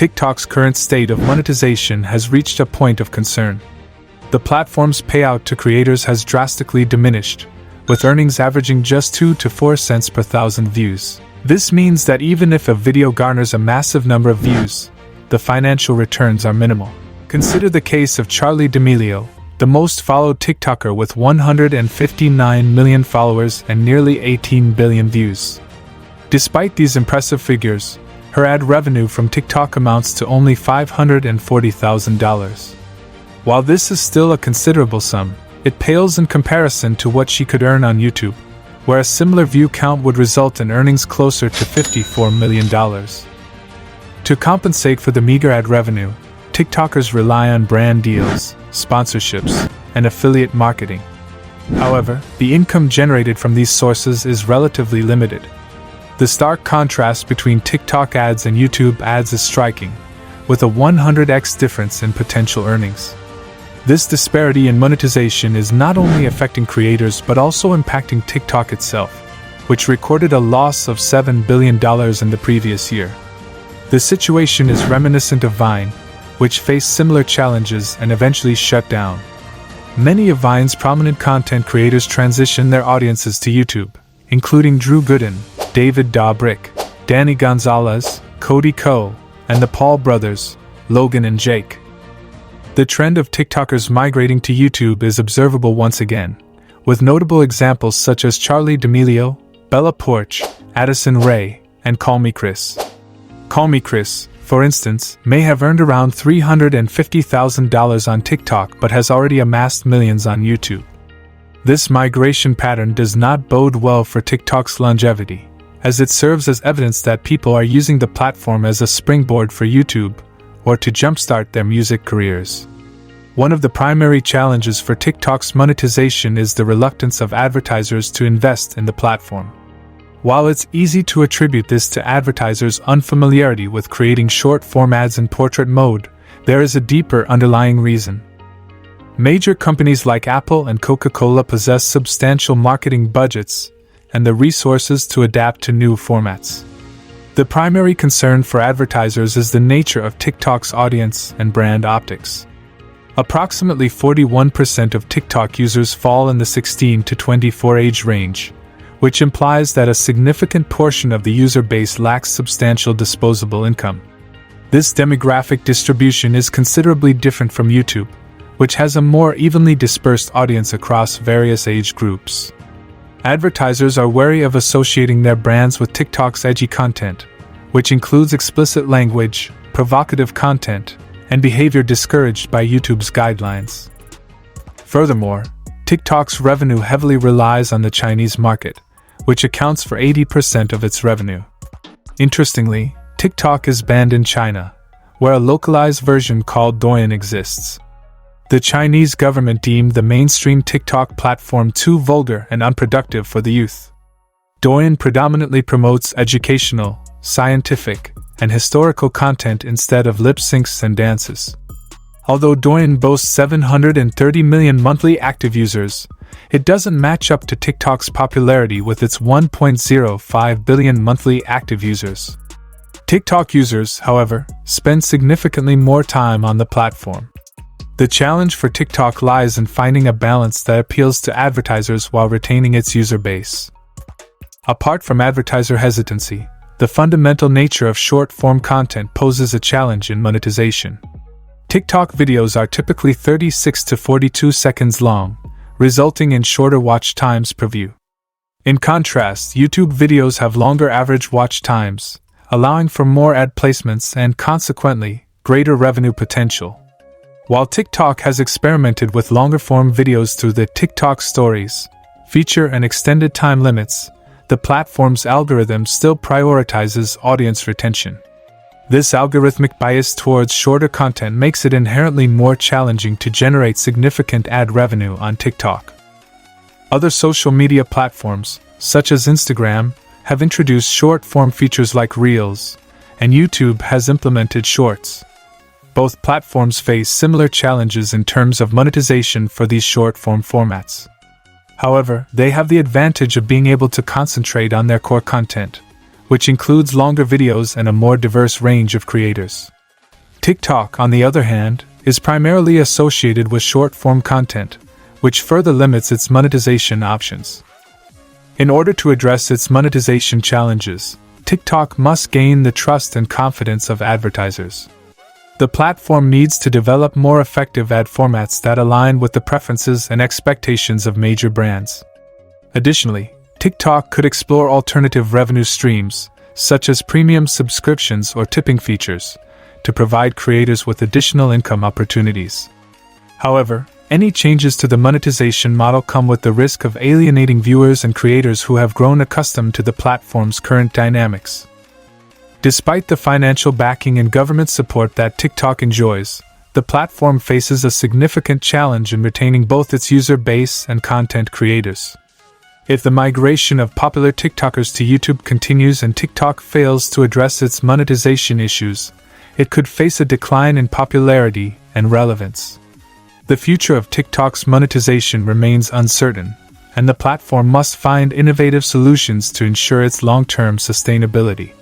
TikTok's current state of monetization has reached a point of concern. The platform's payout to creators has drastically diminished, with earnings averaging just 2 to 4 cents per thousand views. This means that even if a video garners a massive number of views, the financial returns are minimal. Consider the case of Charli D'Amelio, the most followed TikToker with 159 million followers and nearly 18 billion views. Despite these impressive figures, her ad revenue from TikTok amounts to only $540,000. While this is still a considerable sum, it pales in comparison to what she could earn on YouTube, where a similar view count would result in earnings closer to $54 million. To compensate for the meager ad revenue, TikTokers rely on brand deals, sponsorships, and affiliate marketing. However, the income generated from these sources is relatively limited. The stark contrast between TikTok ads and YouTube ads is striking, with a 100x difference in potential earnings. This disparity in monetization is not only affecting creators but also impacting TikTok itself, which recorded a loss of $7 billion in the previous year. The situation is reminiscent of Vine, which faced similar challenges and eventually shut down. Many of Vine's prominent content creators transitioned their audiences to YouTube, including Drew Gooden, David Dobrik, Danny Gonzalez, Cody Ko, and the Paul brothers, Logan and Jake. The trend of TikTokers migrating to YouTube is observable once again, with notable examples such as Charli D'Amelio, Bella Poarch, Addison Rae, and Call Me Chris. Call Me Chris, for instance, may have earned around $350,000 on TikTok but has already amassed millions on YouTube. This migration pattern does not bode well for TikTok's longevity, as it serves as evidence that people are using the platform as a springboard for YouTube or to jumpstart their music careers. One of the primary challenges for TikTok's monetization is the reluctance of advertisers to invest in the platform. While it's easy to attribute this to advertisers' unfamiliarity with creating short-form ads in portrait mode, there is a deeper underlying reason. Major companies like Apple and Coca-Cola possess substantial marketing budgets and the resources to adapt to new formats. The primary concern for advertisers is the nature of TikTok's audience and brand optics. Approximately 41% of TikTok users fall in the 16 to 24 age range, which implies that a significant portion of the user base lacks substantial disposable income. This demographic distribution is considerably different from YouTube, which has a more evenly dispersed audience across various age groups. Advertisers are wary of associating their brands with TikTok's edgy content, which includes explicit language, provocative content, and behavior discouraged by YouTube's guidelines. Furthermore, TikTok's revenue heavily relies on the Chinese market, which accounts for 80% of its revenue. Interestingly, TikTok is banned in China, where a localized version called Douyin exists. The Chinese government deemed the mainstream TikTok platform too vulgar and unproductive for the youth. Douyin predominantly promotes educational, scientific, and historical content instead of lip syncs and dances. Although Douyin boasts 730 million monthly active users, it doesn't match up to TikTok's popularity with its 1.05 billion monthly active users. TikTok users, however, spend significantly more time on the platform. The challenge for TikTok lies in finding a balance that appeals to advertisers while retaining its user base. Apart from advertiser hesitancy, the fundamental nature of short-form content poses a challenge in monetization. TikTok videos are typically 36 to 42 seconds long, resulting in shorter watch times per view. In contrast, YouTube videos have longer average watch times, allowing for more ad placements and, consequently, greater revenue potential. While TikTok has experimented with longer-form videos through the TikTok Stories feature and extended time limits, the platform's algorithm still prioritizes audience retention. This algorithmic bias towards shorter content makes it inherently more challenging to generate significant ad revenue on TikTok. Other social media platforms, such as Instagram, have introduced short-form features like Reels, and YouTube has implemented Shorts. Both platforms face similar challenges in terms of monetization for these short-form formats. However, they have the advantage of being able to concentrate on their core content, which includes longer videos and a more diverse range of creators. TikTok, on the other hand, is primarily associated with short-form content, which further limits its monetization options. In order to address its monetization challenges, TikTok must gain the trust and confidence of advertisers. The platform needs to develop more effective ad formats that align with the preferences and expectations of major brands. Additionally, TikTok could explore alternative revenue streams, such as premium subscriptions or tipping features, to provide creators with additional income opportunities. However, any changes to the monetization model come with the risk of alienating viewers and creators who have grown accustomed to the platform's current dynamics. Despite the financial backing and government support that TikTok enjoys, the platform faces a significant challenge in retaining both its user base and content creators. If the migration of popular TikTokers to YouTube continues and TikTok fails to address its monetization issues, it could face a decline in popularity and relevance. The future of TikTok's monetization remains uncertain, and the platform must find innovative solutions to ensure its long-term sustainability.